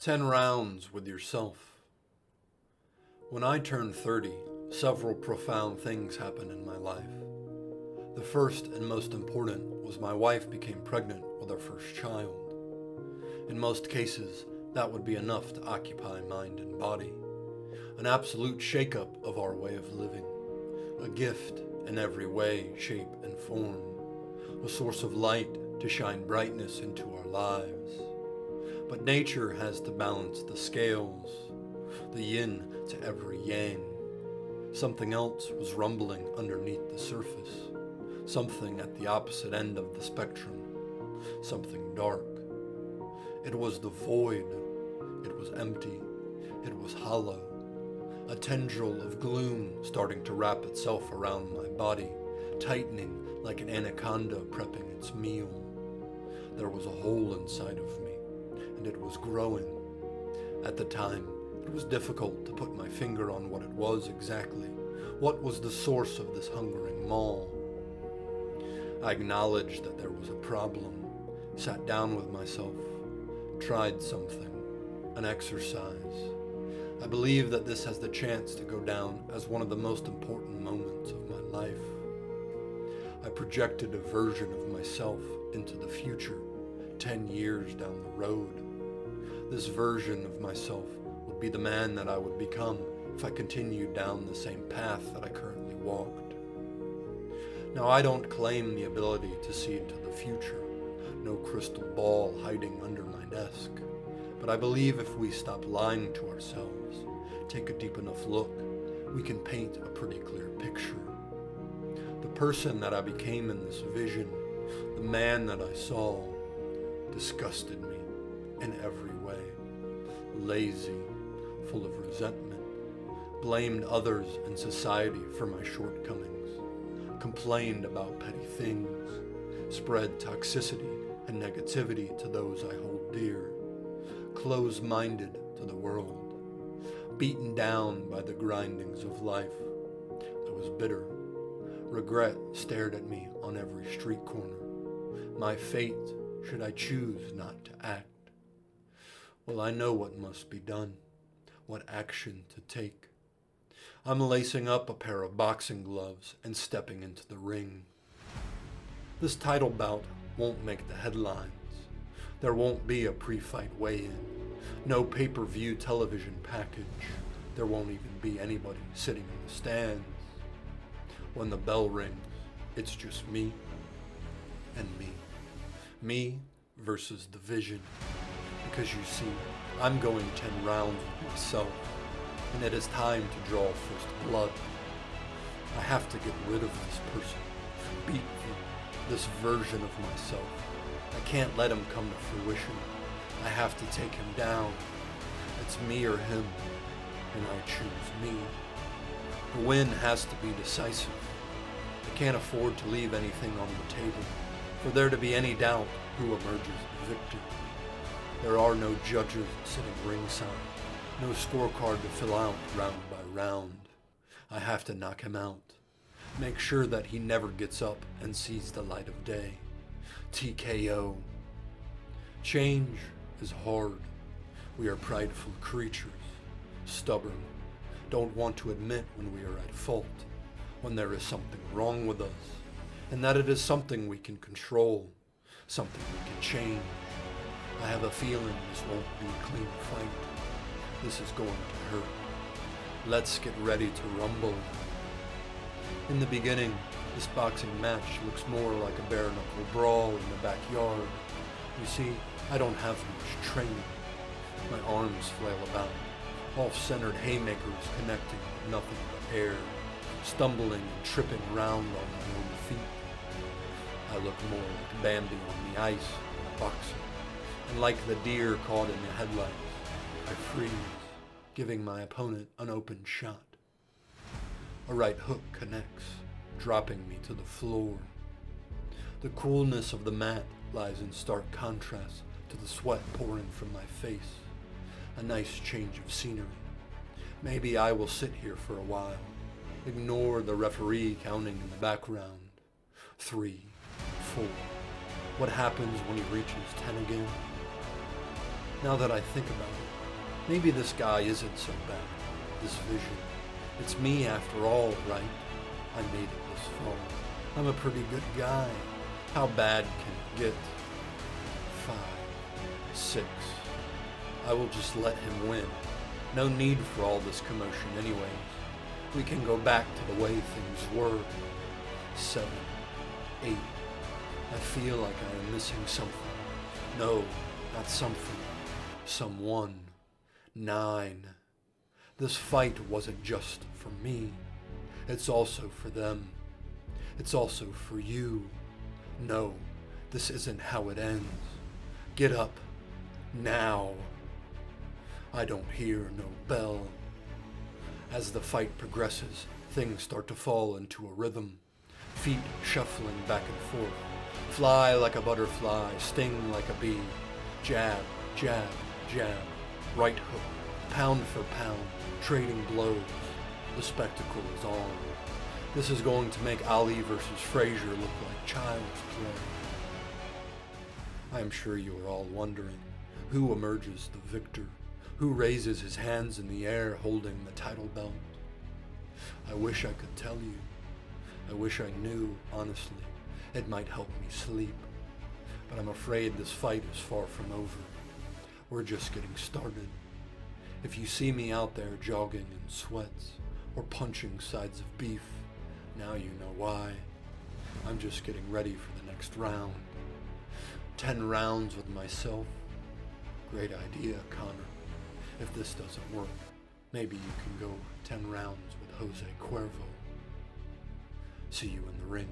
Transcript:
10 rounds with yourself. When I turned 30, several profound things happened in my life. The first and most important was my wife became pregnant with our first child. In most cases, that would be enough to occupy mind and body. An absolute shakeup of our way of living. A gift in every way, shape, and form. A source of light to shine brightness into our lives. But nature has to balance the scales, the yin to every yang. Something else was rumbling underneath the surface, something at the opposite end of the spectrum, something dark. It was the void, it was empty, it was hollow, a tendril of gloom starting to wrap itself around my body, tightening like an anaconda prepping its meal. There was a hole inside of me, and it was growing. At the time, it was difficult to put my finger on what it was exactly. What was the source of this hungering maw? I acknowledged that there was a problem, sat down with myself, tried something, an exercise. I believe that this has the chance to go down as one of the most important moments of my life. I projected a version of myself into the future, 10 years down the road. This version of myself would be the man that I would become if I continued down the same path that I currently walked. Now, I don't claim the ability to see into the future, no crystal ball hiding under my desk, but I believe if we stop lying to ourselves, take a deep enough look, we can paint a pretty clear picture. The person that I became in this vision, the man that I saw, disgusted me in every way. Lazy, full of resentment, blamed others and society for my shortcomings, complained about petty things, spread toxicity and negativity to those I hold dear, close-minded to the world, beaten down by the grindings of life. I was bitter. Regret stared at me on every street corner. My fate, should I choose not to act. Well, I know what must be done, what action to take. I'm lacing up a pair of boxing gloves and stepping into the ring. This title bout won't make the headlines. There won't be a pre-fight weigh-in, no pay-per-view television package. There won't even be anybody sitting in the stands. When the bell rings, it's just me and me. Me versus the vision. Because you see, I'm going 10 rounds with myself, and it is time to draw first blood. I have to get rid of this person, beat him, this version of myself. I can't let him come to fruition. I have to take him down. It's me or him, and I choose me. The win has to be decisive. I can't afford to leave anything on the table, for there to be any doubt who emerges the victor. There are no judges sitting ringside, no scorecard to fill out round by round. I have to knock him out, make sure that he never gets up and sees the light of day. TKO. Change is hard. We are prideful creatures, stubborn, don't want to admit when we are at fault, when there is something wrong with us, and that it is something we can control, something we can change. I have a feeling this won't be a clean fight. This is going to hurt. Let's get ready to rumble. In the beginning, this boxing match looks more like a bare-knuckle brawl in the backyard. You see, I don't have much training. My arms flail about, off-centered haymakers connecting with nothing but air, stumbling and tripping around on my own feet. I look more like Bambi on the ice than a boxer. And like the deer caught in the headlights, I freeze, giving my opponent an open shot. A right hook connects, dropping me to the floor. The coolness of the mat lies in stark contrast to the sweat pouring from my face. A nice change of scenery. Maybe I will sit here for a while, ignore the referee counting in the background. 3, 4. What happens when he reaches 10 again? Now that I think about it, Maybe this guy isn't so bad, this vision. It's me after all, right? I made it this far. I'm a pretty good guy. How bad can it get? 5, 6. I will just let him win. No need for all this commotion anyways. We can go back to the way things were. 7, 8. I feel like I am missing something. No, not something. Someone. 9. This fight wasn't just for me. It's also for them. It's also for you. No, this isn't how it ends. Get up. Now. I don't hear no bell. As the fight progresses, things start to fall into a rhythm. Feet shuffling back and forth. Fly like a butterfly, sting like a bee. Jab, jab, jab. Right hook, pound for pound, trading blows. The spectacle is on. This is going to make Ali versus Frazier look like child's play. I am sure you are all wondering, who emerges the victor? Who raises his hands in the air holding the title belt? I wish I could tell you. I wish I knew, honestly. It might help me sleep. But I'm afraid this fight is far from over. We're just getting started. If you see me out there jogging in sweats or punching sides of beef, now you know why. I'm just getting ready for the next round. 10 rounds with myself. Great idea, Connor. If this doesn't work, maybe you can go 10 rounds with Jose Cuervo. See you in the ring.